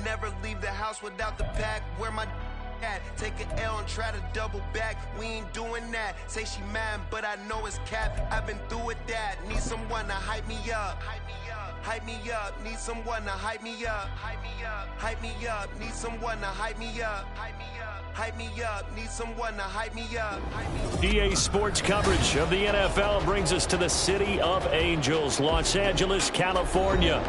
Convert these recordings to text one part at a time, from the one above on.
Never leave the house without the pack. Where my at? Take an L and try to double back. We ain't doing that. Say she mad, but I know it's cap. I've been through with that. Need someone to hype me up. Hype me up. Need someone to hype me up. Hype me up. Hype me up. Need someone to hype me up. Hype me up. Hype me up. Need someone to hype me up. EA Sports coverage of the NFL brings us to the City of Angels, Los Angeles, California.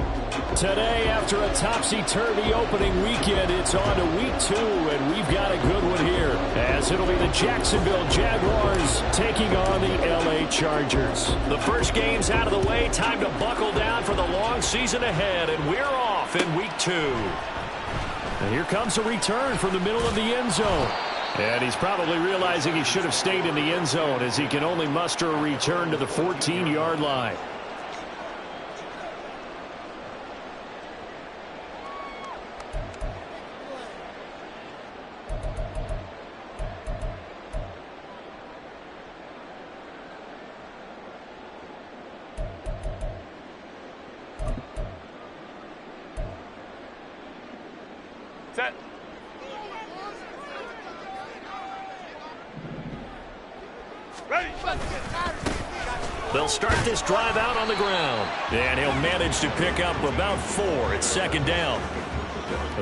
Today, after a topsy-turvy opening weekend, it's on to week 2, and we've got a good one here, as it'll be the Jacksonville Jaguars taking on the LA Chargers. The first game's out of the way. Time to buckle down for the long season ahead, and we're off in week 2. And here comes a return from the middle of the end zone. And he's probably realizing he should have stayed in the end zone, as he can only muster a return to the 14-yard line. Set. Ready. They'll start this drive out on the ground. And he'll manage to pick up about 4 at second down.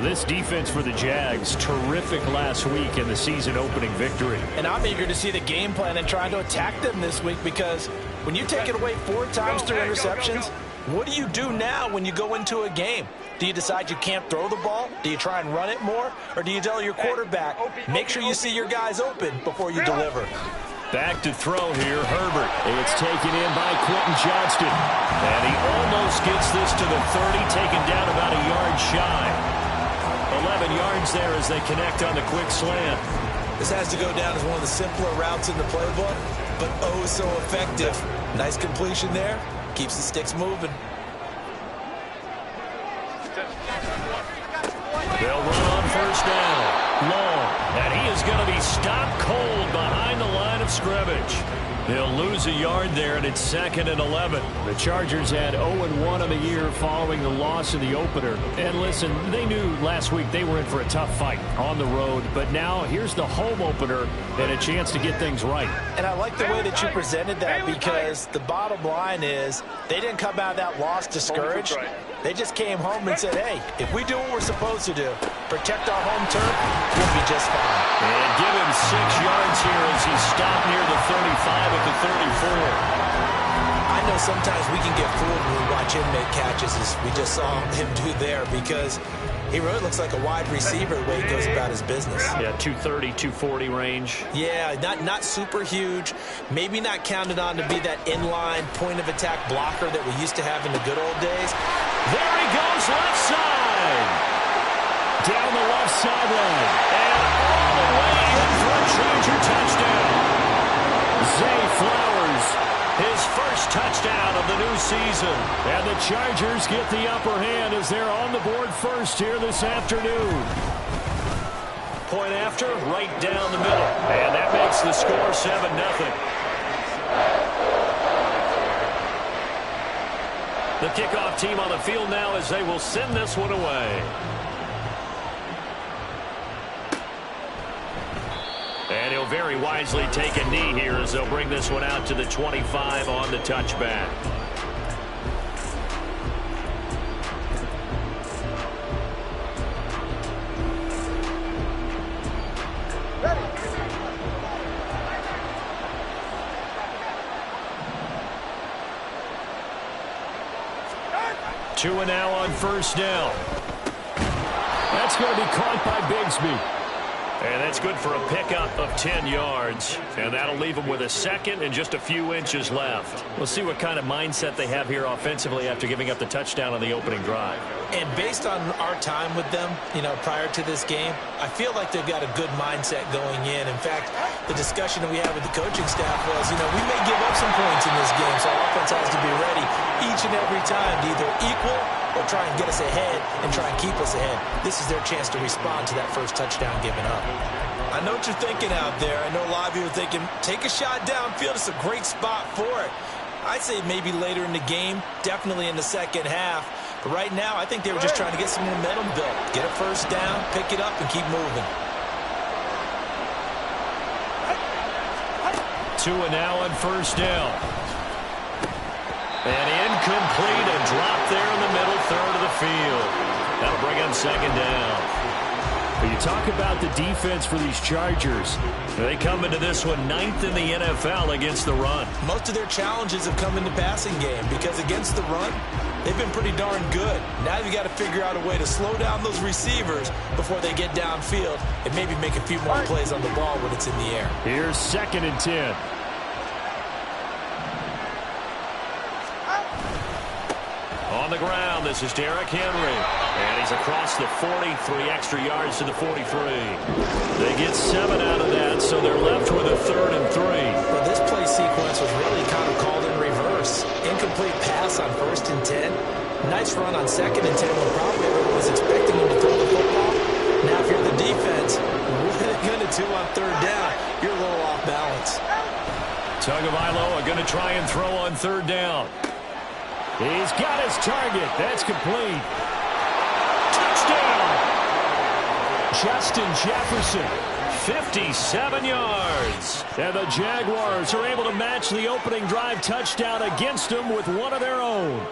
This defense for the Jags, terrific last week in the season opening victory. And I'm eager to see the game plan and trying to attack them this week, because when you take it away 4 times through interceptions, what do you do now when you go into a game? Do you decide you can't throw the ball? Do you try and run it more? Or do you tell your quarterback, make sure you see your guys open before you deliver? Back to throw here, Herbert. It's taken in by Quentin Johnston. And he almost gets this to the 30, taken down about a yard shy. 11 yards there as they connect on the quick slant. This has to go down as one of the simpler routes in the playbook, but oh so effective. Nice completion there. Keeps the sticks moving. They'll run on first down. Long. And he is going to be stopped cold behind the line of scrimmage. They'll lose a yard there, and it's 2nd and 11. The Chargers had 0-1 on the year following the loss in the opener. And listen, they knew last week they were in for a tough fight on the road. But now here's the home opener and a chance to get things right. And I like the way that you presented that, because the bottom line is they didn't come out of that loss discouraged. They just came home and said, hey, if we do what we're supposed to do, protect our home turf, we'll be just fine. And give him 6 yards here as he stopped near the 35 at the 34. I know sometimes we can get fooled when we watch him make catches, as we just saw him do there, because he really looks like a wide receiver the way he goes about his business. Yeah, 230, 240 range. Yeah, not super huge. Maybe not counted on to be that inline point-of-attack blocker that we used to have in the good old days. There he goes, left side. Down the left sideline. And all the way in for a Charger touchdown. Zay Flowers, his first touchdown of the new season. And the Chargers get the upper hand as they're on the board first here this afternoon. Point after, right down the middle. And that makes the score 7-0. The kickoff team on the field now as they will send this one away. And he'll very wisely take a knee here as they'll bring this one out to the 25 on the touchback. Two and now on first down. That's going to be caught by Bigsby. And that's good for a pickup of 10 yards. And that'll leave them with a second and just a few inches left. We'll see what kind of mindset they have here offensively after giving up the touchdown on the opening drive. And based on our time with them, prior to this game, I feel like they've got a good mindset going in. In fact, the discussion that we had with the coaching staff was, we may give up some points in this game, so our offense has to be ready each and every time to either equal or try and get us ahead and try and keep us ahead. This is their chance to respond to that first touchdown given up. I know what you're thinking out there. I know a lot of you are thinking, take a shot downfield. It's a great spot for it. I'd say maybe later in the game, definitely in the second half. But right now, I think they were just trying to get some momentum built. Get a first down, pick it up, and keep moving. 2 and now on first down. And incomplete, and dropped there in the middle third of the field. That'll bring up second down. But you talk about the defense for these Chargers. They come into this one 9th in the NFL against the run. Most of their challenges have come in the passing game because against the run, they've been pretty darn good. Now you've got to figure out a way to slow down those receivers before they get downfield and maybe make a few more plays on the ball when it's in the air. Here's 2nd and 10. On the ground, this is Derrick Henry. And he's across the 40, 3 extra yards to the 43. They get 7 out of that, so they're left with a 3rd and 3. Well, this play sequence was really kind of called in reverse. Incomplete pass on 1st and 10. Nice run on 2nd and 10 when probably everyone was expecting him to throw the football. Now, if you're the defense, what are you going to do on 3rd down? You're a little off balance. Tagovailoa going to try and throw on 3rd down. He's got his target. That's complete. Touchdown! Justin Jefferson, 57 yards. And the Jaguars are able to match the opening drive touchdown against them with one of their own.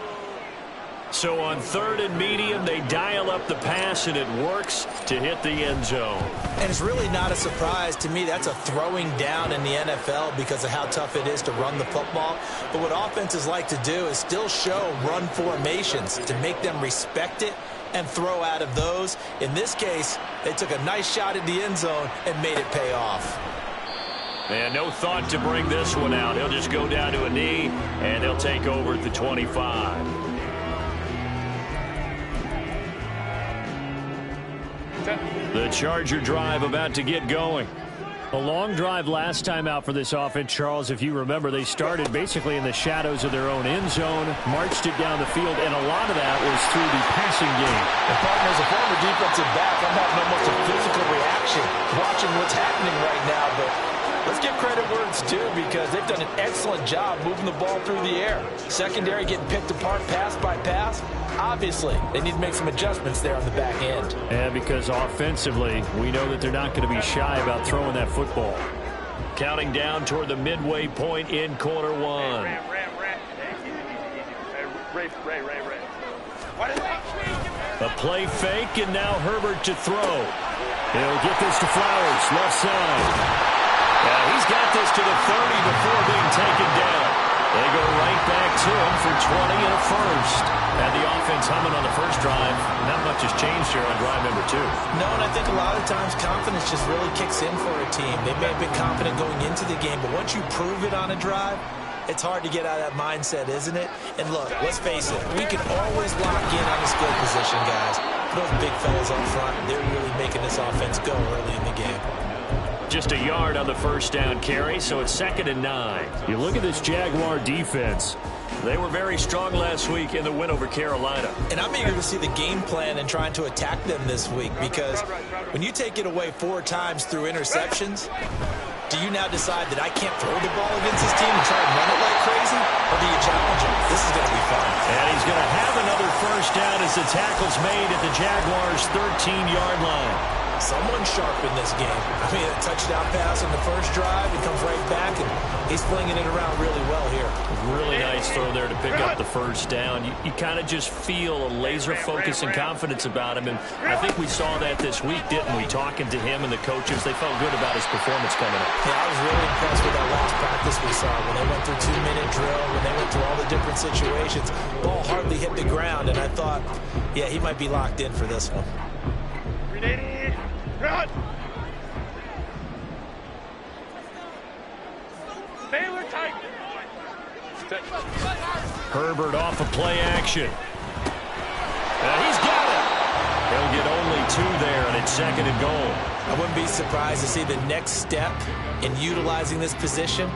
So on 3rd and medium, they dial up the pass, and it works to hit the end zone. And it's really not a surprise to me. That's a throwing down in the NFL because of how tough it is to run the football. But what offenses like to do is still show run formations to make them respect it and throw out of those. In this case, they took a nice shot at the end zone and made it pay off. And no thought to bring this one out. He'll just go down to a knee, and they'll take over at the 25. The Charger drive about to get going. A long drive last time out for this offense, Charles. If you remember, they started basically in the shadows of their own end zone, marched it down the field, and a lot of that was through the passing game. And partner, as a former defensive back, I'm having almost a physical reaction watching what's happening right now. But let's give credit where it's due because they've done an excellent job moving the ball through the air. Secondary getting picked apart pass by pass. Obviously, they need to make some adjustments there on the back end. And because offensively, we know that they're not going to be shy about throwing that football. Counting down toward the midway point in quarter one. A play fake, and now Herbert to throw. He'll get this to Flowers, left side. He's got this to the 30 before being taken down. They go right back to him for 20 and a first. And the offense humming on the first drive. Not much has changed here on drive number 2. No, and I think a lot of times confidence just really kicks in for a team. They may have been confident going into the game, but once you prove it on a drive, it's hard to get out of that mindset, isn't it? And look, let's face it, we can always lock in on the skill position, guys. Those big fellas up front, they're really making this offense go early in the game. Just a yard on the first down carry, so it's 2nd and 9. You look at this Jaguar defense. They were very strong last week in the win over Carolina. And I'm eager to see the game plan and trying to attack them this week because when you take it away 4 times through interceptions, do you now decide that I can't throw the ball against this team and try and run it like crazy? Or do you challenge him? This is going to be fun. And he's going to have another first down as the tackle's made at the Jaguars' 13-yard line. Someone sharp in this game. I mean, a touchdown pass on the first drive. He comes right back, and he's flinging it around really well here. Really nice throw there to pick up the first down. You kind of just feel a laser focus and confidence about him, and I think we saw that this week, didn't we? Talking to him and the coaches, they felt good about his performance coming up. Yeah, I was really impressed with that last practice we saw when they went through 2-minute drill, when they went through all the different situations. Ball hardly hit the ground, and I thought, yeah, he might be locked in for this one. Run! Baylor tight. Herbert off of play action. He's got it. He'll get only 2 there, and it's 2nd and goal. I wouldn't be surprised to see the next step in utilizing this position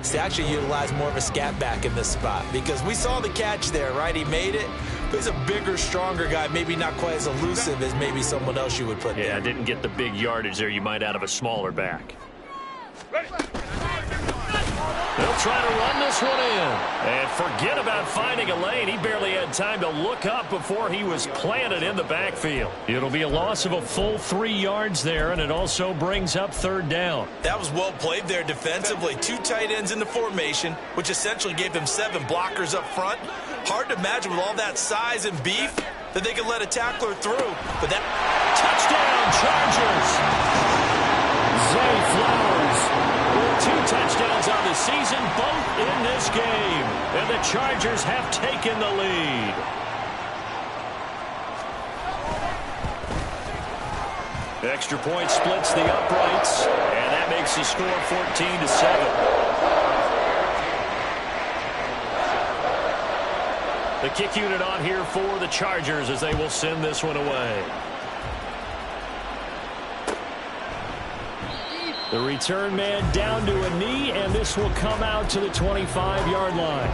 is to actually utilize more of a scat back in this spot because we saw the catch there, right? He made it. He's a bigger, stronger guy, maybe not quite as elusive as maybe someone else you would put there. Yeah, didn't get the big yardage there you might out of a smaller back. Ready. They'll try to run this one in. And forget about finding a lane. He barely had time to look up before he was planted in the backfield. It'll be a loss of a full 3 yards there, and it also brings up third down. That was well played there defensively. 2 tight ends in the formation, which essentially gave them 7 blockers up front. Hard to imagine with all that size and beef that they could let a tackler through. But that touchdown, Chargers! Zay Flowers with 2 touchdowns on the season, both in this game. And the Chargers have taken the lead. Extra point splits the uprights, and that makes the score 14-7. The kick unit on here for the Chargers as they will send this one away. The return man down to a knee, and this will come out to the 25-yard line.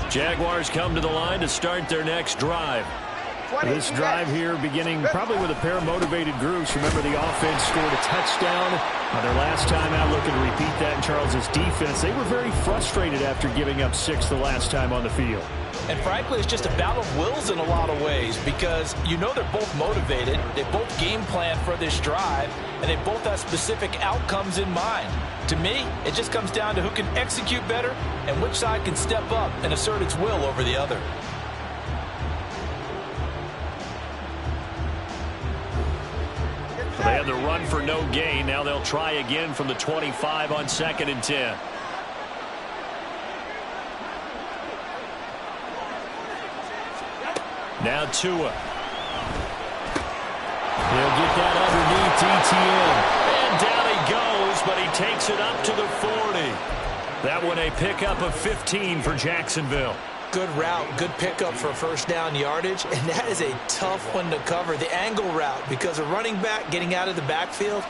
Jaguars come to the line to start their next drive. This drive here beginning probably with a pair of motivated groups. Remember, the offense scored a touchdown on their last time out, looking to repeat that in Charles's defense. They were very frustrated after giving up 6 the last time on the field. And frankly, it's just a battle of wills in a lot of ways because you know they're both motivated. They both game plan for this drive, and they both have specific outcomes in mind. To me, it just comes down to who can execute better and which side can step up and assert its will over the other. They had the run for no gain. Now they'll try again from the 25 on 2nd and 10. Now Tua. He'll get that underneath ETN. And down he goes, but he takes it up to the 40. That one a pickup of 15 for Jacksonville. Good route, good pickup for first down yardage, and that is a tough one to cover. The angle route, because a running back getting out of the backfield,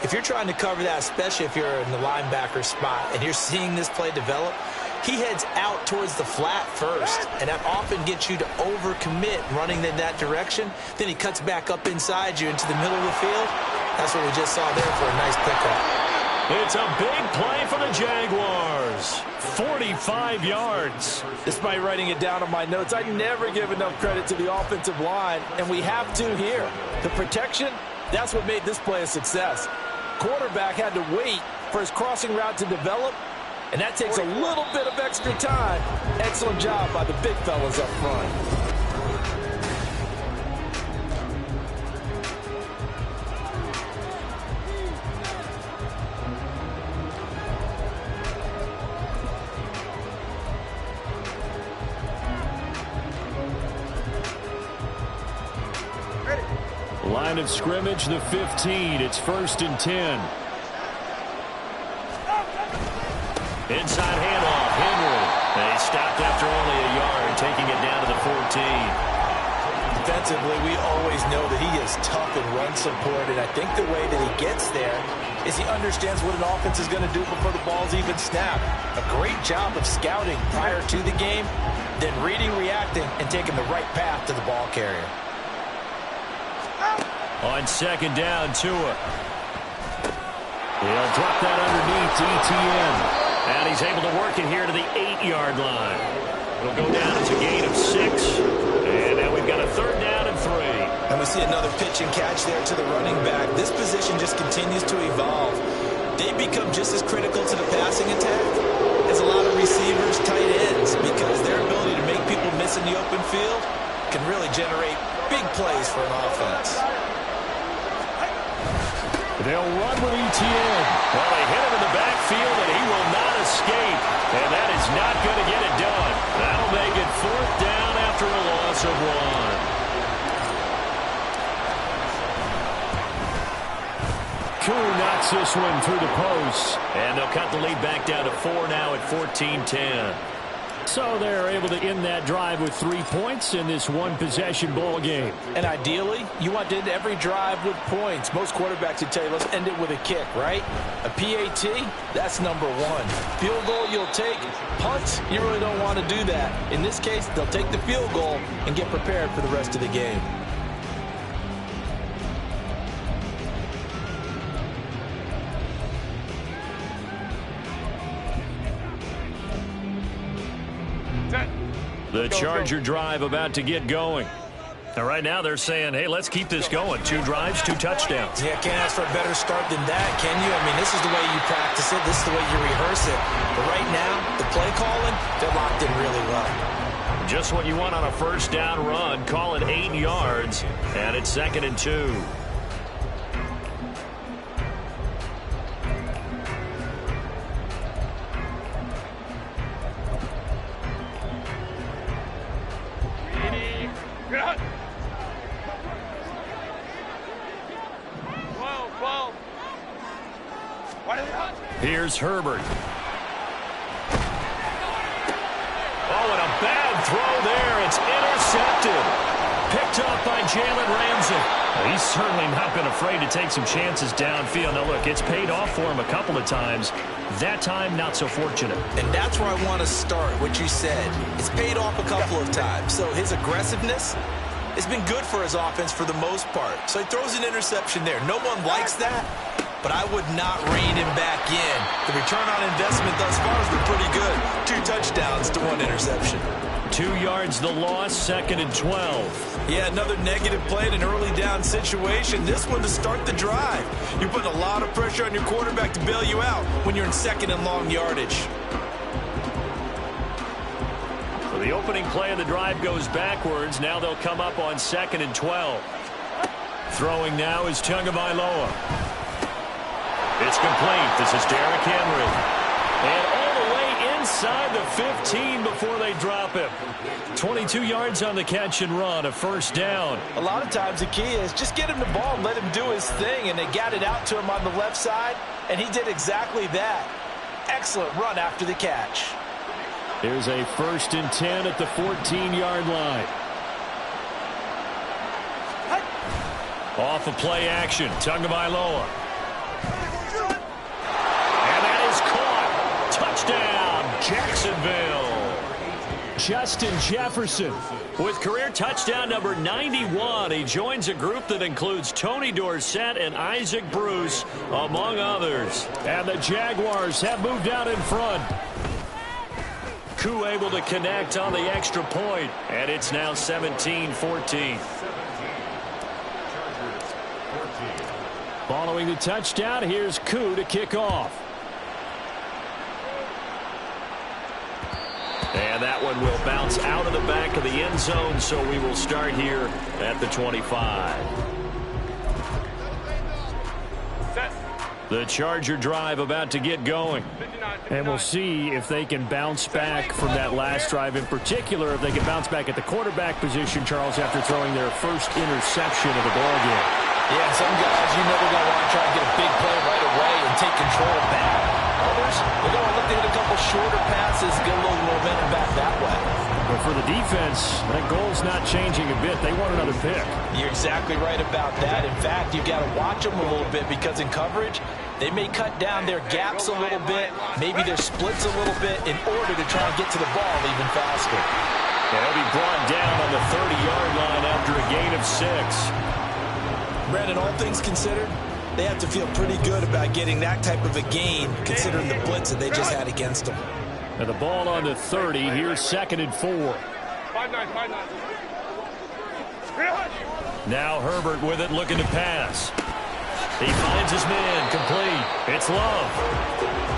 if you're trying to cover that, especially if you're in the linebacker spot and you're seeing this play develop, he heads out towards the flat first, and that often gets you to overcommit running in that direction. Then he cuts back up inside you into the middle of the field. That's what we just saw there for a nice pickup. It's a big play for the Jaguars. 45 yards. Despite writing it down on my notes, I never give enough credit to the offensive line, and we have to here. The protection, that's what made this play a success. Quarterback had to wait for his crossing route to develop, and that takes a little bit of extra time. Excellent job by the big fellas up front. Line of scrimmage, the 15. It's 1st and 10. Inside handoff, Henry. They stopped after only a yard, taking it down to the 14. Defensively, we always know that he is tough in run support, and I think the way that he gets there is he understands what an offense is going to do before the ball's even snapped. A great job of scouting prior to the game, then reading, reacting, and taking the right path to the ball carrier. On 2nd down, Tua. He'll drop that underneath to ETN. And he's able to work it here to the 8-yard line. It'll go down as a gain of 6. And now we've got a 3rd down and 3. And we see another pitch and catch there to the running back. This position just continues to evolve. They become just as critical to the passing attack as a lot of receivers, tight ends, because their ability to make people miss in the open field can really generate big plays for an offense. They'll run with ETN. Well, they hit him in the backfield, and he will not escape. And that is not going to get it done. That'll make it 4th down after a loss of 1. Koo knocks this one through the post. And they'll cut the lead back down to 4 now at 14-10. So they're able to end that drive with 3 points in this one-possession ball game. And ideally, you want to end every drive with points. Most quarterbacks would tell you, let's end it with a kick, right? A PAT, that's number one. Field goal, you'll take. Punt, you really don't want to do that. In this case, they'll take the field goal and get prepared for the rest of the game. The Charger drive about to get going. And right now they're saying, hey, let's keep this going. 2 drives, 2 touchdowns. Yeah, can't ask for a better start than that, can you? I mean, this is the way you practice it. This is the way you rehearse it. But right now, the play calling, they're locked in really well. Just what you want on a first down run. Call it 8 yards, and it's 2nd and 2. Here's Herbert. Oh, and a bad throw there. It's intercepted. Picked off by Jalen Ramsey. Well, he's certainly not been afraid to take some chances downfield. Now, look, it's paid off for him a couple of times. That time, not so fortunate. And that's where I want to start, what you said. It's paid off a couple of times. So his aggressiveness has been good for his offense for the most part. So he throws an interception there. No one likes that. But I would not rein him back in. The return on investment thus far has been pretty good. 2 touchdowns to 1 interception. 2 yards the loss, 2nd and 12. Yeah, another negative play in an early down situation. This one to start the drive. You're putting a lot of pressure on your quarterback to bail you out when you're in 2nd and long yardage. So the opening play of the drive goes backwards. Now they'll come up on 2nd and 12. Throwing now is Tagovailoa. It's complete. This is Derrick Henry. And all the way inside the 15 before they drop him. 22 yards on the catch and run, a first down. A lot of times the key is just get him the ball and let him do his thing. And they got it out to him on the left side, and he did exactly that. Excellent run after the catch. Here's a 1st and 10 at the 14-yard line. Off of play action, Tagovailoa. Touchdown, Jacksonville. Justin Jefferson with career touchdown number 91. He joins a group that includes Tony Dorsett and Isaac Bruce, among others. And the Jaguars have moved out in front. Koo able to connect on the extra point, and it's now 17-14. Following the touchdown, here's Koo to kick off. And that one will bounce out of the back of the end zone, so we will start here at the 25. The Charger drive about to get going. And we'll see if they can bounce back from that last drive. In particular, if they can bounce back at the quarterback position, Charles, after throwing their first interception of the ballgame. Yeah, some guys, you know, they're going to want to try and get a big play right away and take control back. Others, they're going to look to hit a couple shorter passes, get a little momentum back that way. But for the defense, that goal's not changing a bit. They want another pick. You're exactly right about that. In fact, you've got to watch them a little bit because in coverage, they may cut down their gaps a little bit, maybe their splits a little bit in order to try and get to the ball even faster. And he'll be brought down on the 30-yard line after a gain of 6. Brandon, all things considered, they have to feel pretty good about getting that type of a gain considering the blitz that they just had against them. And the ball on the 30. Here's 2nd and 4. 5-9. Now Herbert with it, looking to pass. He finds his man, complete. It's Love.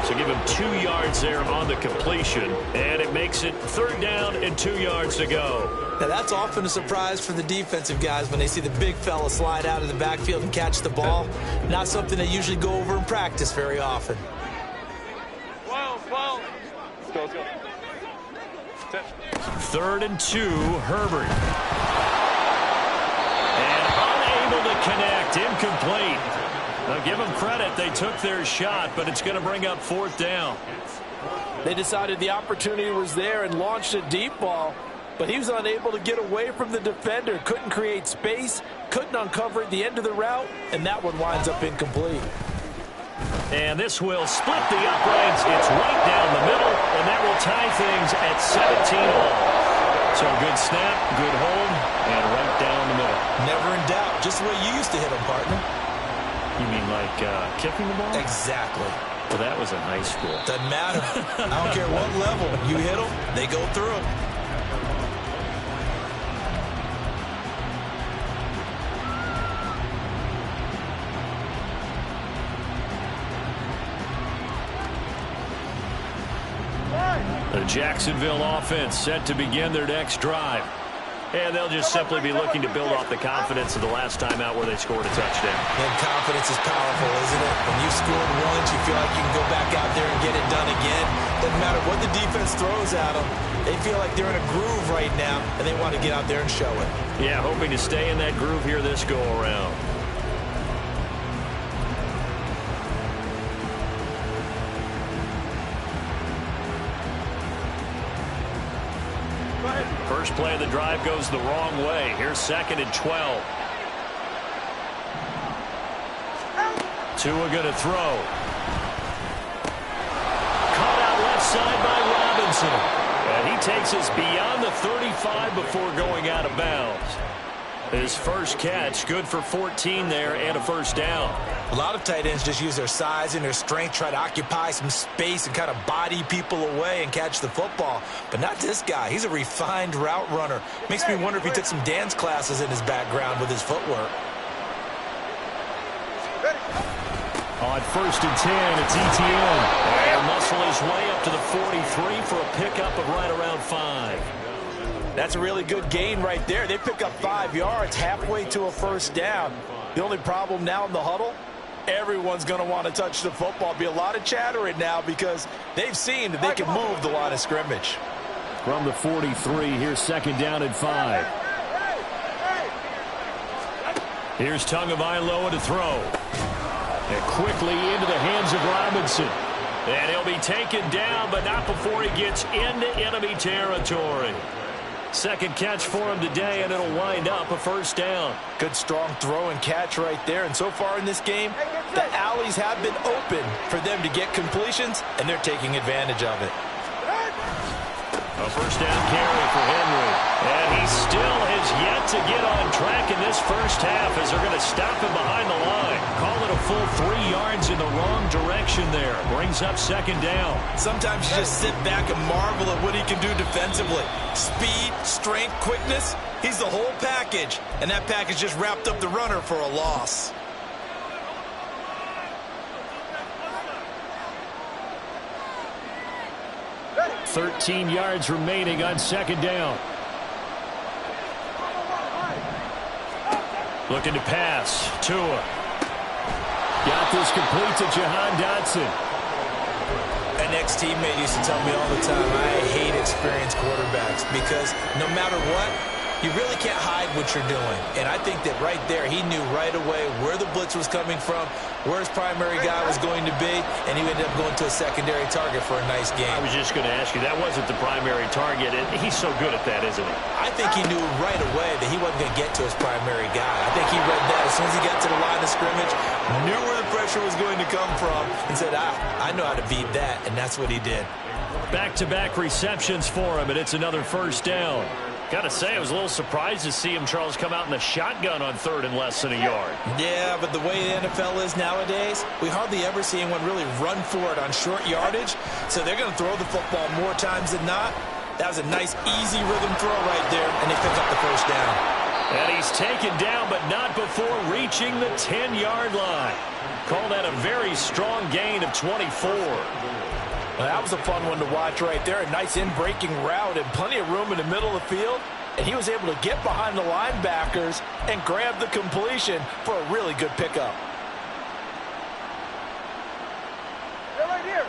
So give him 2 yards there on the completion. And it makes it 3rd down and 2 yards to go. Now, that's often a surprise for the defensive guys when they see the big fella slide out of the backfield and catch the ball. Not something they usually go over in practice very often. 12. Let's go. 3rd and 2, Herbert. And unable to connect, incomplete. Now, give them credit. They took their shot, but it's going to bring up 4th down. They decided the opportunity was there and launched a deep ball, but he was unable to get away from the defender, couldn't create space, couldn't uncover at the end of the route, and that one winds up incomplete. And this will split the uprights. It's right down the middle, and that will tie things at 17 all. So good snap, good hold, and right down the middle. Never in doubt. Just the way you used to hit them, partner. You mean like kicking the ball? Exactly. Well, that was in high school. Doesn't matter. I don't care what level. You hit them, they go through. The Jacksonville offense set to begin their next drive. And they'll just simply be looking to build off the confidence of the last time out where they scored a touchdown. And confidence is powerful, isn't it? When you scored once, you feel like you can go back out there and get it done again. Doesn't matter what the defense throws at them. They feel like they're in a groove right now, and they want to get out there and show it. Yeah, hoping to stay in that groove here this go-around. First play of the drive goes the wrong way. Here's 2nd and 12. Tua going to throw. Caught out left side by Robinson. And he takes us beyond the 35 before going out of bounds. His first catch, good for 14 there and a first down. A lot of tight ends just use their size and their strength, try to occupy some space and kind of body people away and catch the football. But not this guy. He's a refined route runner. Makes me wonder if he took some dance classes in his background with his footwork. On 1st and 10, it's ETN. And muscle his way up to the 43 for a pickup of right around 5. That's a really good gain right there. They pick up 5 yards halfway to a first down. The only problem now in the huddle, everyone's going to want to touch the football. Be a lot of chattering now because they've seen that they can move the line of scrimmage. From the 43, here's 2nd down and 5. Here's Tagovailoa to throw. And quickly into the hands of Robinson. And he'll be taken down, but not before he gets into enemy territory. Second catch for him today, and it'll wind up a first down. Good strong throw and catch right there. And so far in this game, the alleys have been open for them to get completions, and they're taking advantage of it. A first down carry for Henry. And he still has yet to get on track in this first half as they're going to stop him behind the line. Call it a full 3 yards in the wrong direction there. Brings up 2nd down. Sometimes you just sit back and marvel at what he can do defensively. Speed, strength, quickness. He's the whole package. And that package just wrapped up the runner for a loss. $13 yards remaining on 2nd down. Looking to pass. Tua. Got this complete to Jahan Dotson. An ex-teammate used to tell me all the time, I hate experienced quarterbacks because no matter what, you really can't hide what you're doing. And I think that right there, he knew right away where the blitz was coming from, where his primary guy was going to be, and he ended up going to a secondary target for a nice game. I was just going to ask you, that wasn't the primary target, and he's so good at that, isn't he? I think he knew right away that he wasn't going to get to his primary guy. I think he read that as soon as he got to the line of scrimmage, knew where the pressure was going to come from, and said, I know how to beat that, and that's what he did. Back-to-back receptions for him, and it's another first down. Got to say, I was a little surprised to see him, Charles, come out in the shotgun on 3rd and less than a yard. Yeah, but the way the NFL is nowadays, we hardly ever see anyone really run for it on short yardage. So they're going to throw the football more times than not. That was a nice, easy rhythm throw right there, and they pick up the first down. And he's taken down, but not before reaching the 10-yard line. Call that a very strong gain of 24. Well, that was a fun one to watch right there. A nice in-breaking route and plenty of room in the middle of the field. And he was able to get behind the linebackers and grab the completion for a really good pickup. They're right here.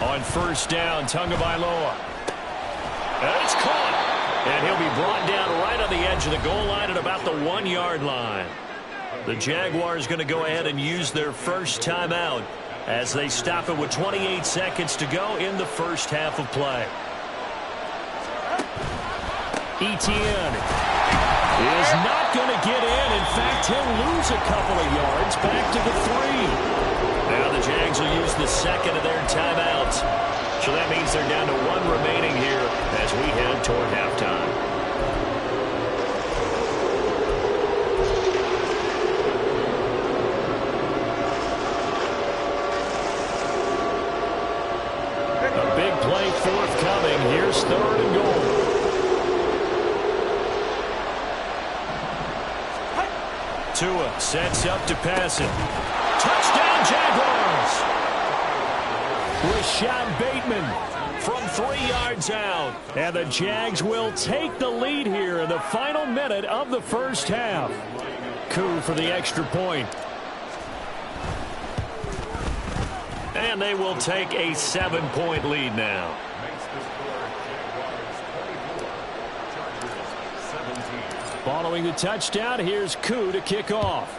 On first down, Tagovailoa. And it's caught. And he'll be brought down right on the edge of the goal line at about the 1-yard line. The Jaguars going to go ahead and use their first timeout as they stop it with 28 seconds to go in the first half of play. Etienne is not going to get in. In fact, he'll lose a couple of yards back to the 3. Now the Jags will use the second of their timeouts. So that means they're down to 1 remaining here as we head toward halftime. A big play forthcoming. Here's 3rd and goal. Tua sets up to pass it. Touchdown, Jaguars! Rashad Bateman from 3 yards out. And the Jags will take the lead here in the final minute of the first half. Coup for the extra point. And they will take a 7-point lead now. Following the touchdown, here's Coup to kick off.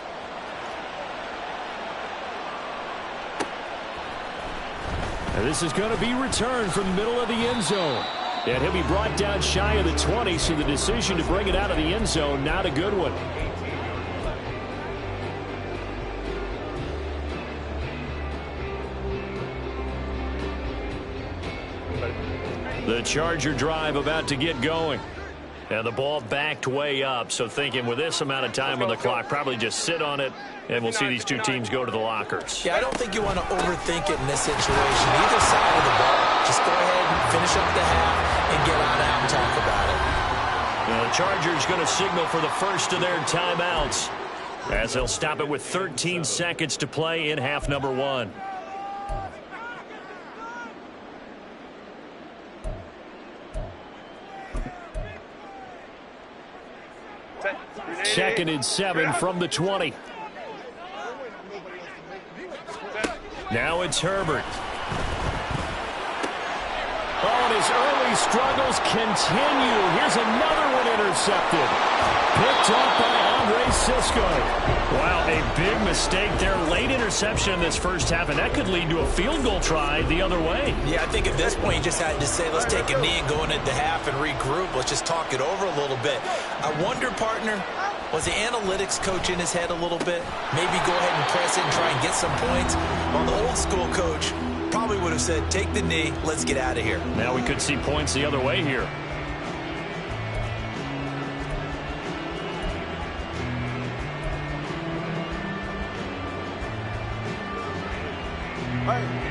And this is going to be returned from the middle of the end zone. And he'll be brought down shy of the 20, so the decision to bring it out of the end zone, not a good one. The Charger drive about to get going. And the ball backed way up, so thinking with this amount of time on the clock, probably just sit on it, and we'll see these two teams go to the lockers. Yeah, I don't think you want to overthink it in this situation. Either side of the ball, just go ahead and finish up the half and get on out and talk about it. Now the Chargers going to signal for the first of their timeouts as they'll stop it with 13 seconds to play in half number 1. Second and 7 from the 20. Now it's Herbert. Oh, and his early struggles continue. Here's another one intercepted. Picked up by Andre Cisco. Wow, a big mistake there. Late interception in this first half, and that could lead to a field goal try the other way. Yeah, I think at this point you just had to say, let's take a knee and go into the half and regroup. Let's just talk it over a little bit. I wonder, partner, was the analytics coach in his head a little bit? Maybe go ahead and press it and try and get some points? Well, the old school coach probably would have said, take the knee, let's get out of here. Now we could see points the other way here.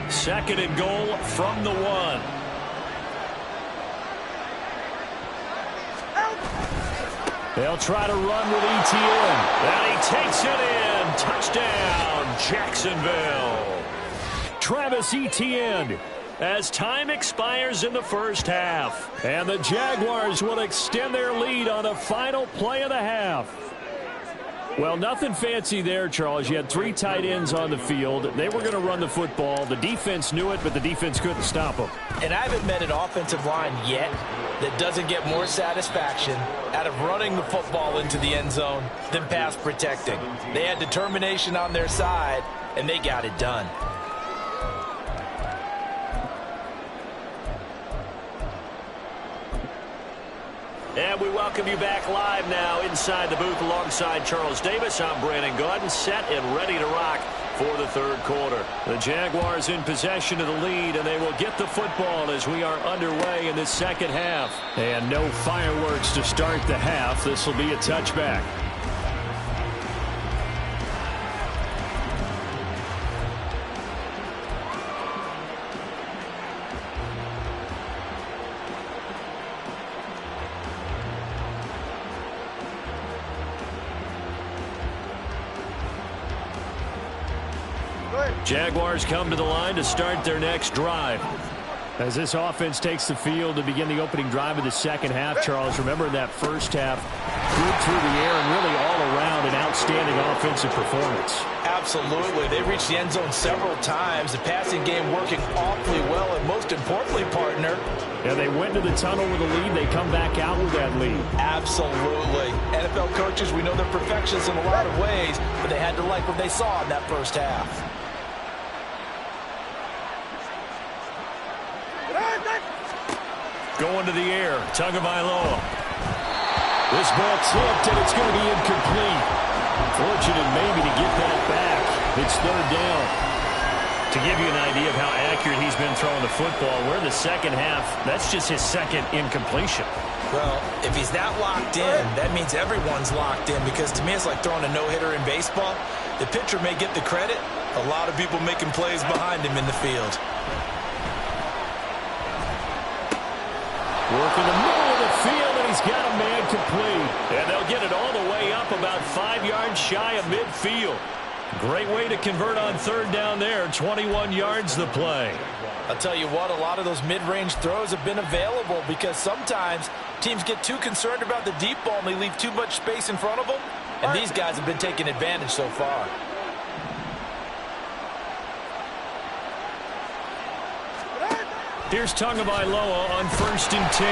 Second and goal from the 1. They'll try to run with Etienne. And he takes it in. Touchdown, Jacksonville. Travis Etienne as time expires in the first half. And the Jaguars will extend their lead on the final play of the half. Well, nothing fancy there, Charles. You had 3 tight ends on the field. They were going to run the football. The defense knew it, but the defense couldn't stop them. And I haven't met an offensive line yet that doesn't get more satisfaction out of running the football into the end zone than pass protecting. They had determination on their side, and they got it done. And we welcome you back live now inside the booth alongside Charles Davis. I'm Brandon Gaudin, set and ready to rock for the third quarter. The Jaguars in possession of the lead, and they will get the football as we are underway in this second half. And no fireworks to start the half. This will be a touchback. Jaguars come to the line to start their next drive. As this offense takes the field to begin the opening drive of the second half, Charles, remember in that first half, good through the air and really all around an outstanding offensive performance. Absolutely. They reached the end zone several times. The passing game working awfully well, and most importantly, partner. Yeah, they went to the tunnel with a lead. They come back out with that lead. Absolutely. NFL coaches, we know they're perfectionists in a lot of ways, but they had to like what they saw in that first half. Going to the air, Tagovailoa. This ball tipped, and it's going to be incomplete. Fortunate maybe to get that back. It's third down. To give you an idea of how accurate he's been throwing the football, we're in the second half. That's just his second incompletion. Well, if he's that locked in, that means everyone's locked in, because to me it's like throwing a no-hitter in baseball. The pitcher may get the credit. A lot of people making plays behind him in the field. Work in the middle of the field, and he's got a man complete. And they'll get it all the way up about 5 yards shy of midfield. Great way to convert on third down there. 21 yards the play. I'll tell you what, a lot of those mid-range throws have been available because sometimes teams get too concerned about the deep ball and they leave too much space in front of them. And these guys have been taking advantage so far. Here's Tagovailoa on 1st and 10.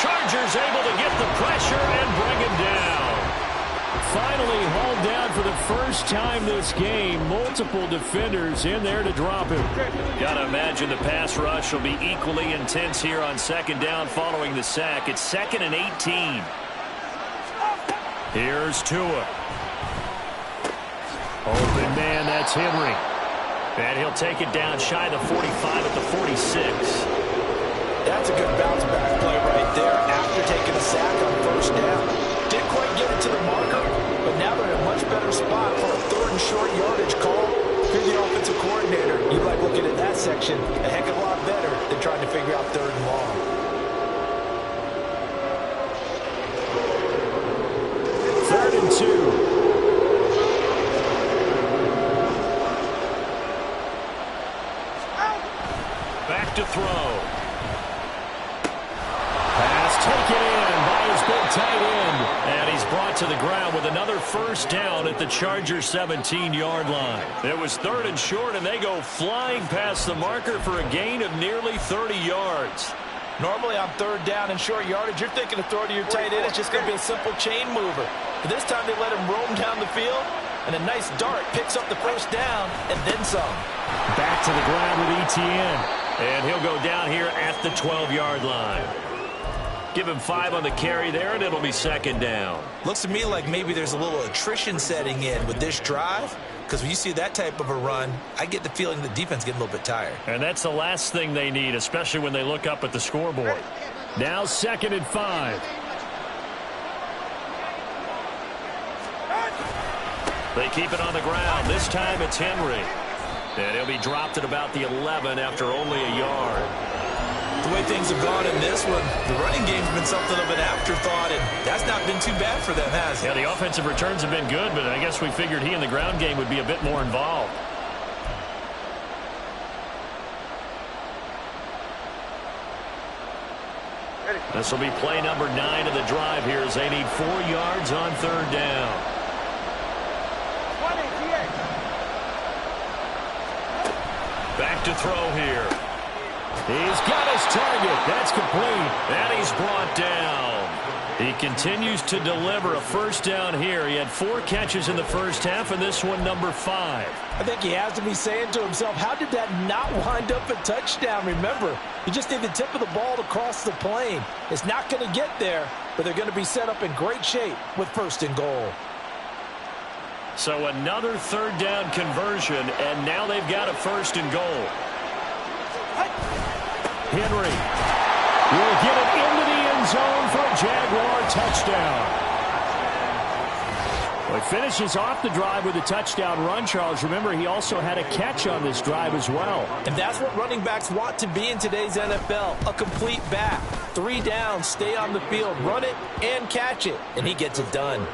Chargers able to get the pressure and bring him down. Finally hauled down for the first time this game. Multiple defenders in there to drop him. Got to imagine the pass rush will be equally intense here on second down following the sack. It's 2nd and 18. Here's Tua. Open man, that's Henry. And he'll take it down shy of the 45 at the 46. That's a good bounce back play right there after taking a sack on first down. Didn't quite get it to the marker, but now they're in a much better spot for a 3rd and short yardage call. If you're the offensive coordinator, you like looking at that section a heck of a lot better than trying to figure out 3rd and long. Third and 2. Back to throw. Pass taken in by his big tight end. And he's brought to the ground with another first down at the Chargers' 17-yard line. It was 3rd and short, and they go flying past the marker for a gain of nearly 30 yards. Normally on 3rd down and short yardage, you're thinking to throw to your tight end. It's just going to be a simple chain mover. But this time they let him roam down the field, and a nice dart picks up the first down and then some. Back to the ground with Etienne. And he'll go down here at the 12-yard line. Give him 5 on the carry there, and it'll be 2nd down. Looks to me like maybe there's a little attrition setting in with this drive, because when you see that type of a run, I get the feeling the defense getting a little bit tired. And that's the last thing they need, especially when they look up at the scoreboard. Now 2nd and 5. They keep it on the ground. This time it's Henry. And he'll be dropped at about the 11 after only a yard. The way things have gone in this one, the running game's been something of an afterthought, and that's not been too bad for them, has it? Yeah, the offensive returns have been good, but I guess we figured he in the ground game would be a bit more involved. This will be play number 9 of the drive here as they need 4 yards on 3rd down. Back to throw here. He's got his target. That's complete. And he's brought down. He continues to deliver a first down here. He had 4 catches in the first half, and this one number 5. I think he has to be saying to himself, how did that not wind up a touchdown? Remember, you just need the tip of the ball to cross the plane. It's not going to get there, but they're going to be set up in great shape with 1st and goal. So another 3rd down conversion, and now they've got a 1st and goal. Henry will get it into the end zone for a Jaguar touchdown. Well, he finishes off the drive with a touchdown run, Charles. Remember, he also had a catch on this drive as well. And that's what running backs want to be in today's NFL, a complete back. 3 downs, stay on the field, run it, and catch it, and he gets it done.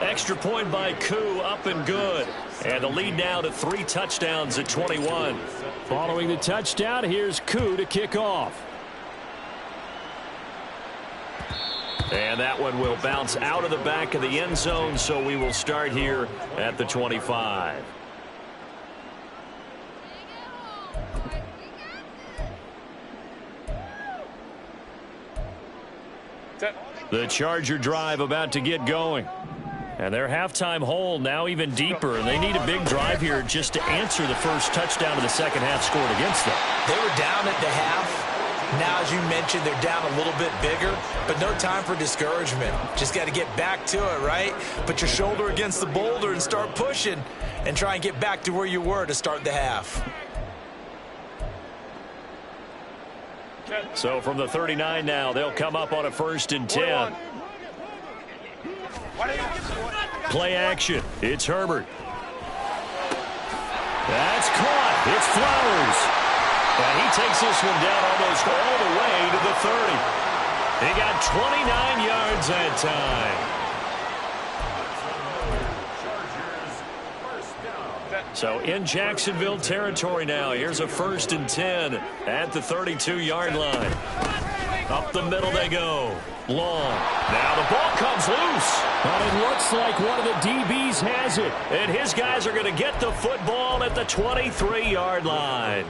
Extra point by Koo, up and good. And the lead now to 3 touchdowns at 21. Following the touchdown, here's Koo to kick off. And that one will bounce out of the back of the end zone, so we will start here at the 25. The Charger drive about to get going. And their halftime hole now even deeper, and they need a big drive here just to answer the first touchdown of the second half scored against them. They were down at the half. Now, as you mentioned, they're down a little bit bigger, but no time for discouragement. Just got to get back to it, right? Put your shoulder against the boulder and start pushing and try and get back to where you were to start the half. So from the 39 now, they'll come up on a 1st and 10. Play action. It's Herbert. That's caught. It's Flowers. And he takes this one down almost all the way to the 30. He got 29 yards that time. So in Jacksonville territory now. Here's a 1st and 10 at the 32-yard line. Up the middle they go. Long. Now the ball comes loose. But it looks like one of the DBs has it. And his guys are going to get the football at the 23-yard line.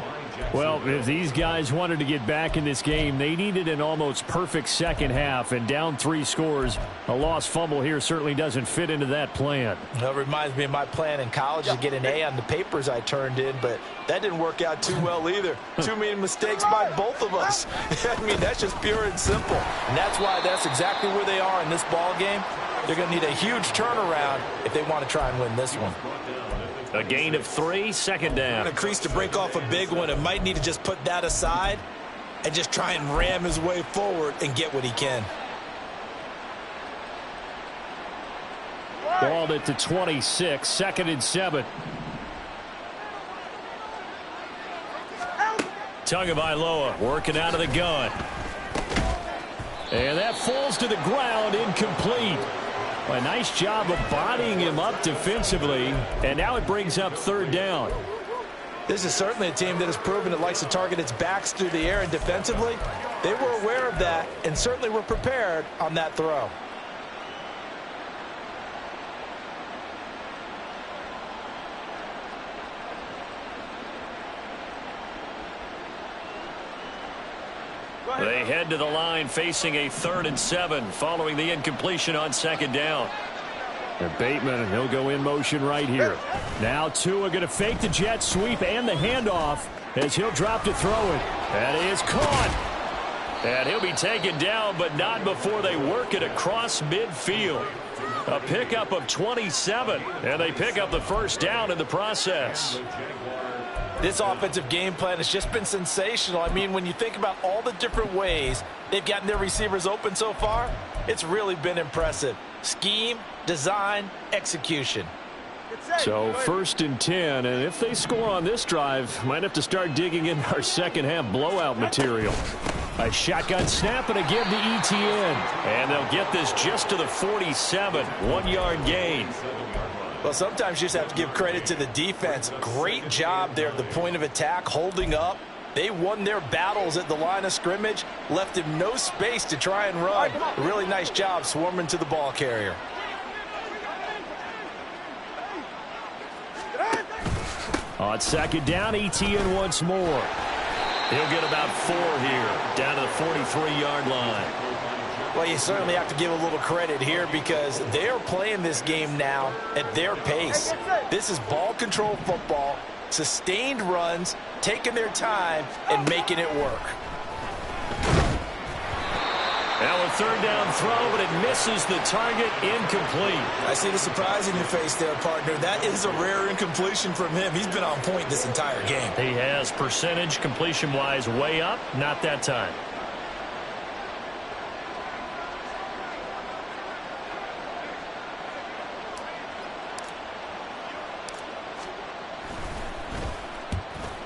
Well, if these guys wanted to get back in this game, they needed an almost perfect second half, and down 3 scores. A lost fumble here certainly doesn't fit into that plan. That reminds me of my plan in college to get an A on the papers I turned in, but that didn't work out too well either. Too many mistakes by both of us. I mean, that's just pure and simple. And that's why that's exactly where they are in this ball game. They're going to need a huge turnaround if they want to try and win this one. A gain of 3, 2nd down. A crease to break off a big one, and might need to just put that aside and just try and ram his way forward and get what he can. Balled it to 26, 2nd and 7. Tagovailoa working out of the gun. And that falls to the ground, incomplete. A nice job of bodying him up defensively, and now it brings up 3rd down. This is certainly a team that has proven it likes to target its backs through the air, and defensively, they were aware of that and certainly were prepared on that throw. They head to the line facing a 3rd and 7 following the incompletion on 2nd down. And Bateman, and he'll go in motion right here. Now Tua going to fake the jet sweep and the handoff as he'll drop to throw it. That is caught. And he'll be taken down, but not before they work it across midfield. A pickup of 27, and they pick up the 1st down in the process. This offensive game plan has just been sensational. I mean, when you think about all the different ways they've gotten their receivers open so far, it's really been impressive. Scheme, design, execution. So 1st and 10, and if they score on this drive, might have to start digging in our second half blowout material. A shotgun snap and again to ETN. And they'll get this just to the 47, 1-yard gain. Well, sometimes you just have to give credit to the defense. Great job there at the point of attack, holding up. They won their battles at the line of scrimmage, left him no space to try and run. A really nice job swarming to the ball carrier. On 2nd down, ETN once more. He'll get about 4 here, down to the 43-yard line. Well, you certainly have to give a little credit here because they're playing this game now at their pace. This is ball control football, sustained runs, taking their time, and making it work. Now a 3rd down throw, but it misses the target, incomplete. I see the surprise in your face there, partner. That is a rare incompletion from him. He's been on point this entire game. He has percentage completion-wise way up, not that time.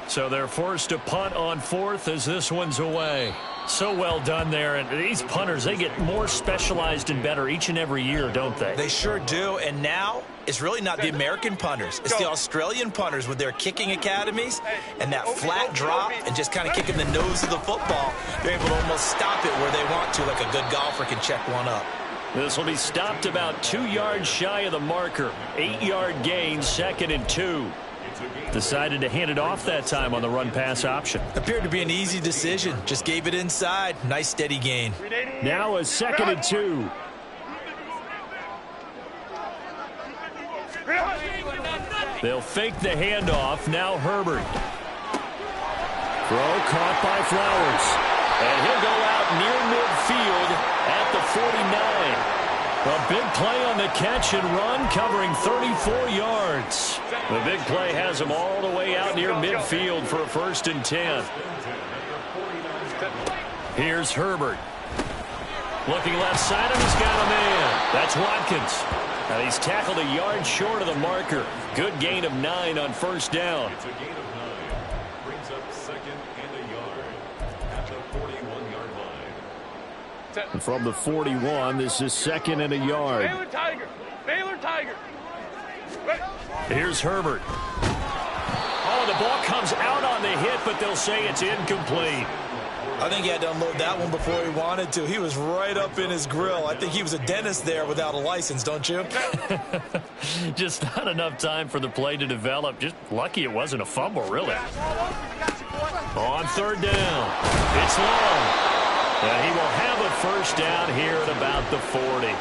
So they're forced to punt on 4th as this one's away. So well done there. And these punters, they get more specialized and better each and every year, don't they? They sure do. And now it's really not the American punters. It's the Australian punters with their kicking academies and that flat drop and just kind of kicking the nose of the football. They're able to almost stop it where they want to, like a good golfer can check one up. This will be stopped about 2 yards shy of the marker. 8-yard gain, 2nd and 2. Decided to hand it off that time on the run-pass option. Appeared to be an easy decision. Just gave it inside. Nice steady gain. Now a 2nd and 2. They'll fake the handoff. Now Herbert. Throw caught by Flowers. And he'll go out near midfield at the 49. A big play on the catch and run, covering 34 yards. The big play has him all the way out near midfield for a 1st and 10. Here's Herbert. Looking left side, and he's got a man. That's Watkins. And he's tackled a yard short of the marker. Good gain of 9 on 1st down. It's a gain of 9. Brings up 2nd and a yard at the 41-yard line. And from the 41, this is 2nd and a yard. Baylor Tiger. Baylor Tiger. Here's Herbert. Oh, the ball comes out on the hit, but they'll say it's incomplete. I think he had to unload that one before he wanted to. He was right up in his grill. I think he was a dentist there without a license, don't you? Just not enough time for the play to develop. Just lucky it wasn't a fumble, really. On 3rd down, it's long. And he will have a 1st down here at about the 40.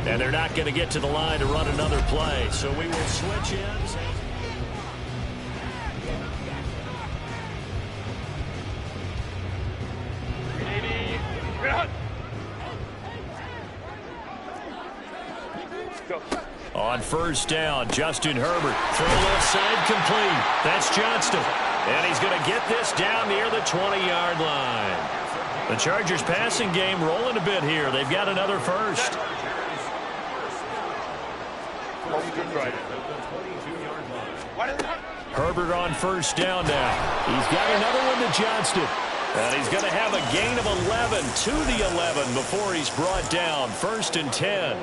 And they're not going to get to the line to run another play, so we will switch ends. On 1st down, Justin Herbert. Throw left side complete. That's Johnston. And he's going to get this down near the 20-yard line. The Chargers passing game rolling a bit here. They've got another 1st. Herbert on 1st down now. He's got another one to Johnston. And he's going to have a gain of 11 to the 11 before he's brought down. 1st and 10.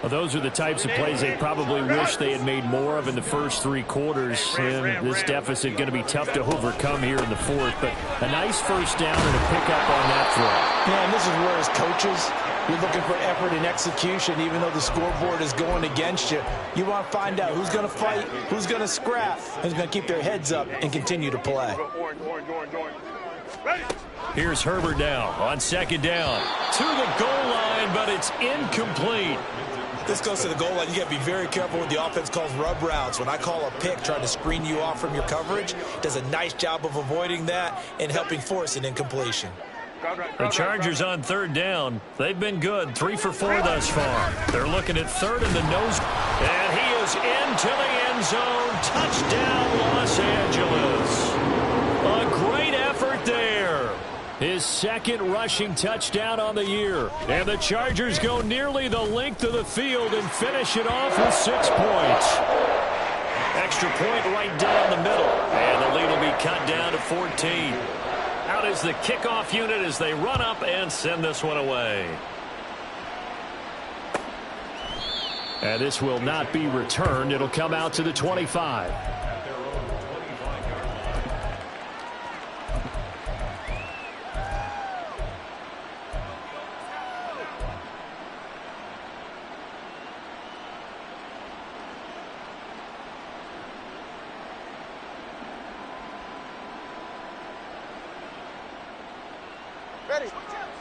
Well, those are the types of plays they probably wish they had made more of in the first 3 quarters. And this deficit going to be tough to overcome here in the 4th. But a nice 1st down and a pickup on that throw. Yeah, and this is where as coaches, you're looking for effort and execution, even though the scoreboard is going against you. You want to find out who's going to fight, who's going to scrap, who's going to keep their heads up and continue to play. Here's Herbert now on 2nd down. To the goal line, but it's incomplete. This goes to the goal line. You got to be very careful when the offense calls rub routes. When I call a pick, trying to screen you off from your coverage, does a nice job of avoiding that and helping force an incompletion. The Chargers on 3rd down. They've been good. 3 for 4 thus far. They're looking at 3rd in the nose. And he is into the end zone. Touchdown, Los Angeles. A great effort there. His 2nd rushing touchdown on the year. And the Chargers go nearly the length of the field and finish it off with 6 points. Extra point right down the middle. And the lead will be cut down to 14. Out is the kickoff unit as they run up and send this one away. And this will not be returned. It'll come out to the 25.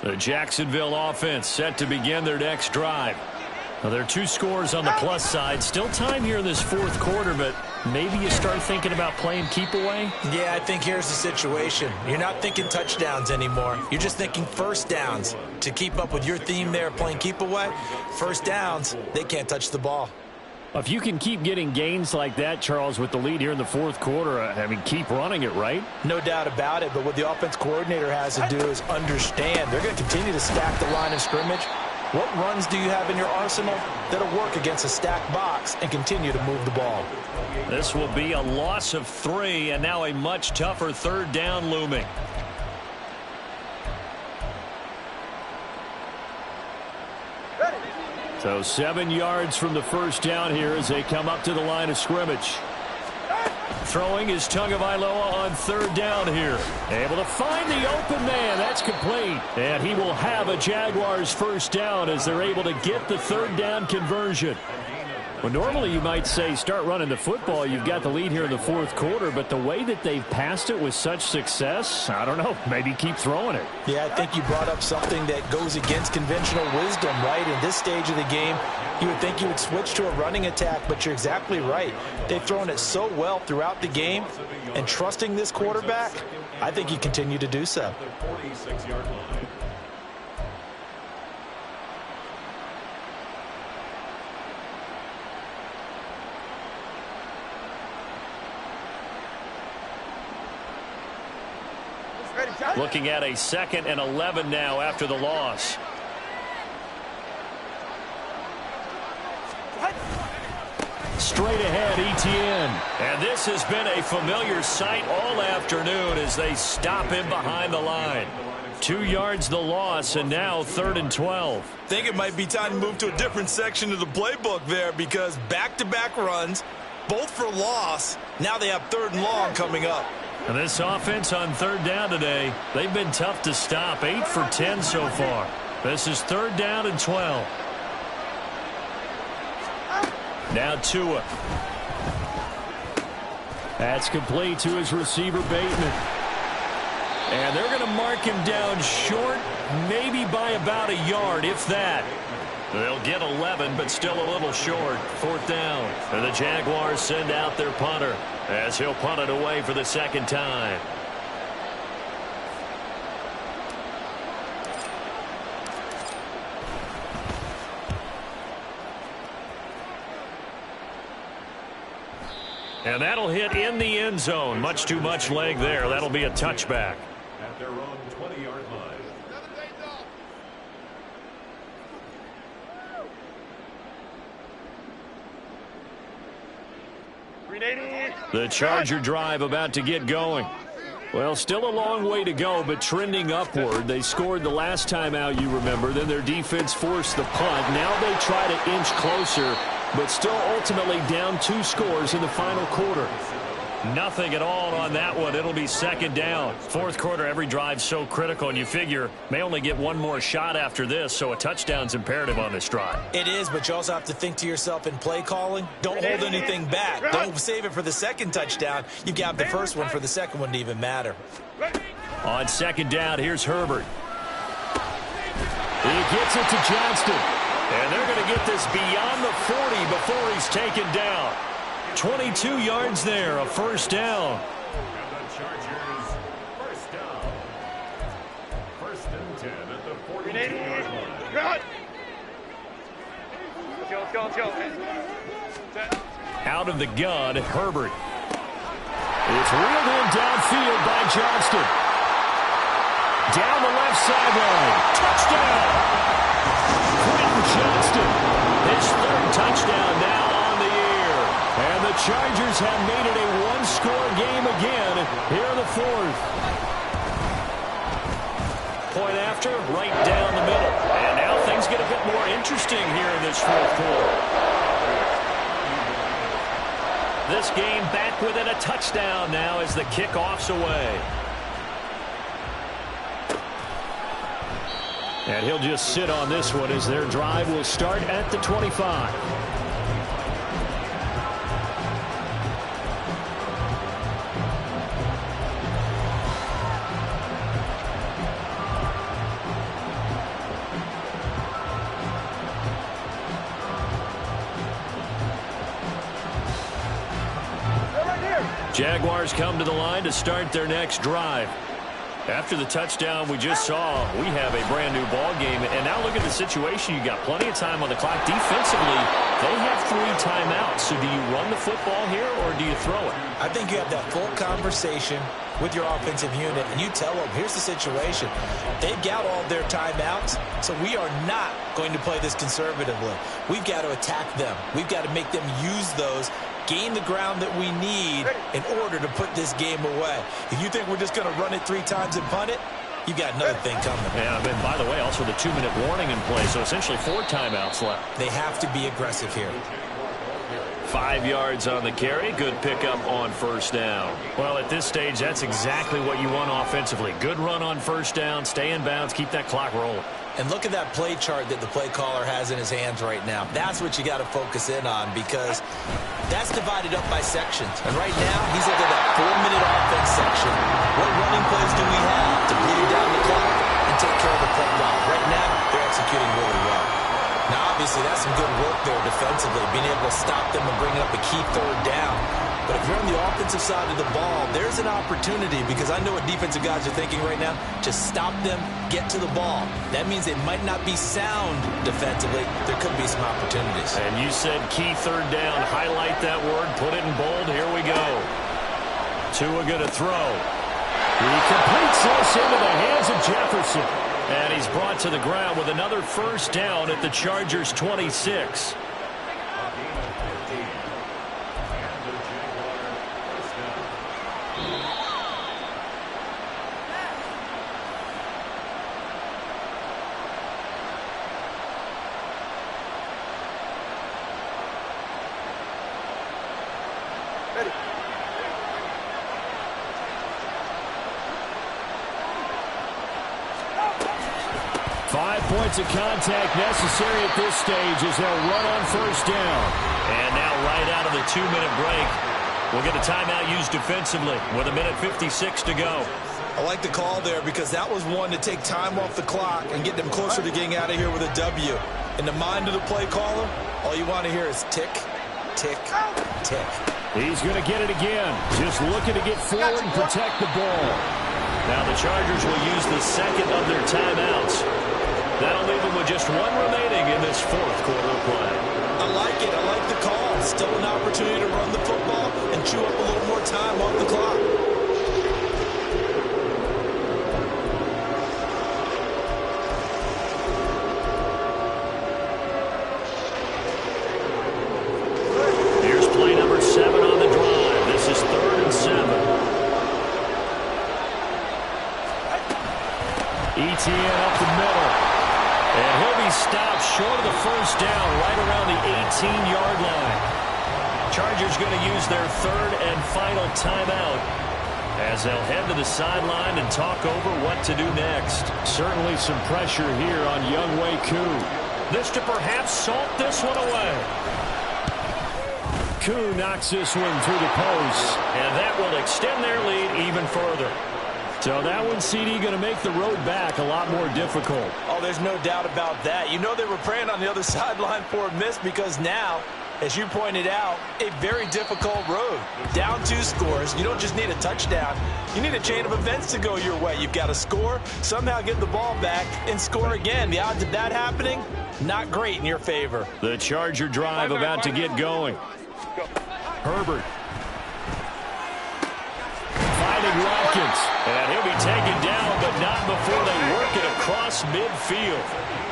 The Jacksonville offense set to begin their next drive. Now, there are 2 scores on the plus side. Still time here in this 4th quarter, but maybe you start thinking about playing keep away? Yeah, I think here's the situation. You're not thinking touchdowns anymore. You're just thinking 1st downs. To keep up with your theme there, playing keep away, 1st downs, they can't touch the ball. If you can keep getting gains like that, Charles, with the lead here in the 4th quarter, I mean, keep running it, right? No doubt about it, but what the offense coordinator has to do is understand. They're going to continue to stack the line of scrimmage, What runs do you have in your arsenal that'll work against a stacked box and continue to move the ball? This will be a loss of 3, and now a much tougher 3rd down looming. So 7 yards from the first down here as they come up to the line of scrimmage. Throwing is Tagovailoa on 3rd down here. Able to find the open man. That's complete. And he will have a Jaguars first down as they're able to get the 3rd down conversion. Well, normally you might say start running the football. You've got the lead here in the 4th quarter, but the way that they've passed it with such success, I don't know, maybe keep throwing it. Yeah, I think you brought up something that goes against conventional wisdom, right? In this stage of the game, you would think you would switch to a running attack, but you're exactly right. They've thrown it so well throughout the game, and trusting this quarterback, I think you continue to do so. The 46-yard line. Looking at a 2nd and 11 now after the loss. Straight ahead, Etienne. And this has been a familiar sight all afternoon as they stop him behind the line. 2 yards the loss, and now 3rd and 12. I think it might be time to move to a different section of the playbook there because back-to-back runs, both for loss. Now they have 3rd and long coming up. And this offense on 3rd down today, they've been tough to stop. 8 for 10 so far. This is 3rd down and 12. Now Tua. That's complete to his receiver, Bateman. And they're going to mark him down short, maybe by about a yard, if that. They'll get 11, but still a little short. 4th down. And the Jaguars send out their punter as he'll punt it away for the 2nd time. And that'll hit in the end zone. Much too much leg there. That'll be a touchback. At their own 20-yard line. The Charger drive about to get going. Well, still a long way to go, but trending upward. They scored the last time out, you remember. Then their defense forced the punt. Now they try to inch closer, but still ultimately down 2 scores in the final quarter. Nothing at all on that one. It'll be 2nd down. 4th quarter, every drive so critical, and you figure may only get one more shot after this, so a touchdown's imperative on this drive. It is, but you also have to think to yourself in play calling, don't hold anything back. Don't save it for the 2nd touchdown. You've got the first one for the 2nd one to even matter. On 2nd down, here's Herbert. He gets it to Johnston. And they're going to get this beyond the 40 before he's taken down. 22 yards there, a 1st down. And the Chargers, 1st down. 1st and 10 at the 42-yard line. Let's go. Out of the gun, Herbert. It's reeled in downfield by Johnston. Down the left sideline. Touchdown! Quentin Johnston. His 3rd touchdown now on the year. And the Chargers have made it a 1-score game again here in the 4th. Point after, right down the middle. And now things get a bit more interesting here in this 4th quarter. This game back within a touchdown now as the kickoff's away. And he'll just sit on this one as their drive will start at the 25. Jaguars come to the line to start their next drive. After the touchdown we just saw, we have a brand new ball game. And now look at the situation. You got plenty of time on the clock. Defensively, they have 3 timeouts. So do you run the football here or do you throw it? I think you have that full conversation with your offensive unit, and you tell them, here's the situation. They've got all their timeouts, so we are not going to play this conservatively. We've got to attack them. We've got to make them use those, gain the ground that we need in order to put this game away. If you think we're just going to run it 3 times and punt it, you've got another thing coming. Yeah, and by the way, also the 2-minute warning in play, so essentially 4 timeouts left. They have to be aggressive here. 5 yards on the carry. Good pickup on first down. Well, at this stage, that's exactly what you want offensively. Good run on first down, stay in bounds, keep that clock rolling. And look at that play chart that the play caller has in his hands right now. That's what you got to focus in on, because that's divided up by sections. And right now, he's looking at that 4-minute offense section. What running plays do we have to bleed down the clock and take care of the play clock? Right now, they're executing really well. Now, obviously, that's some good work there defensively, being able to stop them and bringing up a key 3rd down. But if you're on the offensive side of the ball, there's an opportunity, because I know what defensive guys are thinking right now. Just stop them, get to the ball. That means they might not be sound defensively. There could be some opportunities. And you said key 3rd down. Highlight that word. Put it in bold. Here we go. Tua going to throw. He completes this into the hands of Jefferson. And he's brought to the ground with another first down at the Chargers' 26. Ready. 5 points of contact necessary at this stage as they'll run on first down. And now right out of the 2-minute break, we'll get a timeout used defensively with 1:56 to go. I like the call there, because that was one to take time off the clock and get them closer to getting out of here with a W. In the mind of the play caller, all you want to hear is tick, tick, tick. He's going to get it again. Just looking to get forward and protect the ball. Now the Chargers will use the second of their timeouts. That'll leave them with just 1 remaining in this 4th quarter play. I like it. I like the call. Still an opportunity to run the football and chew up a little more time off the clock. Here's play number 7 on the drive. This is 3rd and 7. ETN up the middle. And he'll be stopped short of the first down right around the 18-yard line. Chargers going to use their 3rd and final timeout as they'll head to the sideline and talk over what to do next. Certainly some pressure here on Younghoe Koo. This to perhaps salt this one away. Koo knocks this one through the post, and that will extend their lead even further. So that one, CD, going to make the road back a lot more difficult. Oh, there's no doubt about that. You know they were praying on the other sideline for a miss, because now, as you pointed out, a very difficult road. Down 2 scores. You don't just need a touchdown. You need a chain of events to go your way. You've got to score, somehow get the ball back, and score again. The odds of that happening, not great in your favor. The Charger drive about to get going. Herbert. Finding Watkins. And he'll be taken down, but not before they work it across midfield.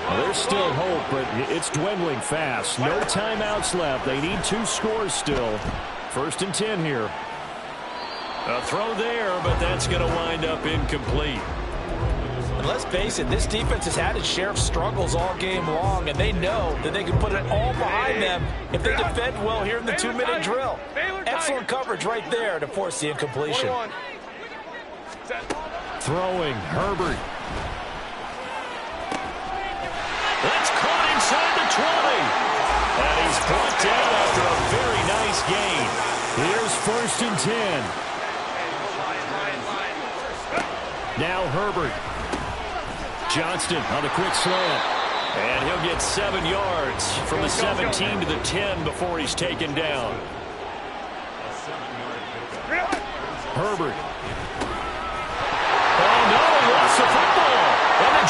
Well, there's still hope, but it's dwindling fast. No timeouts left. They need 2 scores still. 1st and 10 here. A throw there, but that's going to wind up incomplete. And let's face it, this defense has had its share of struggles all game long, and they know that they can put it all behind them if they defend well here in the 2-minute drill. Excellent coverage right there to force the incompletion. Throwing, Herbert. That's caught inside the 20. And he's brought down after a very nice gain. Here's 1st and 10. Now Herbert. Johnston on the quick slant. And he'll get 7 yards from the 17 to the 10 before he's taken down. Herbert. Oh, no!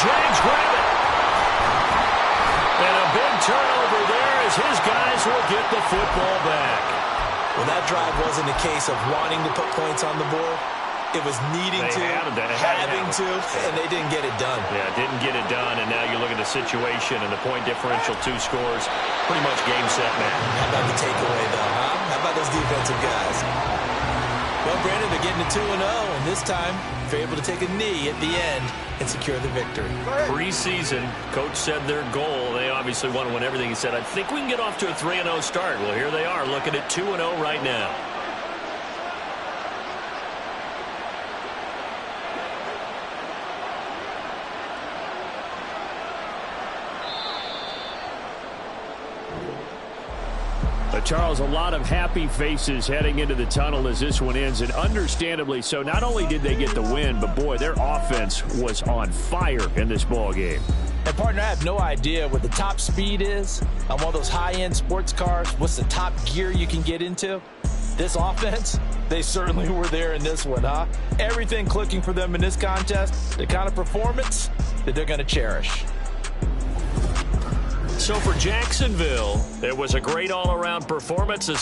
Jags grab it. And a big turnover there as his guys will get the football back. Well, that drive wasn't a case of wanting to put points on the board. It was needing to, having to, and they didn't get it done. Yeah, didn't get it done, and now you look at the situation and the point differential, 2 scores, pretty much game, set, match. How about the takeaway, though, huh? How about those defensive guys? Well, Brandon, they're getting to 2-0, and this time they're able to take a knee at the end and secure the victory. Preseason, coach said their goal, they obviously want to win everything. He said, I think we can get off to a 3-0 start. Well, here they are looking at 2-0 right now. Charles, a lot of happy faces heading into the tunnel as this one ends, and understandably so. Not only did they get the win, but, boy, their offense was on fire in this ball game. And, partner, I have no idea what the top speed is on one of those high-end sports cars. What's the top gear you can get into? This offense, they certainly were there in this one, huh? Everything clicking for them in this contest, the kind of performance that they're going to cherish. So for Jacksonville, it was a great all-around performance as they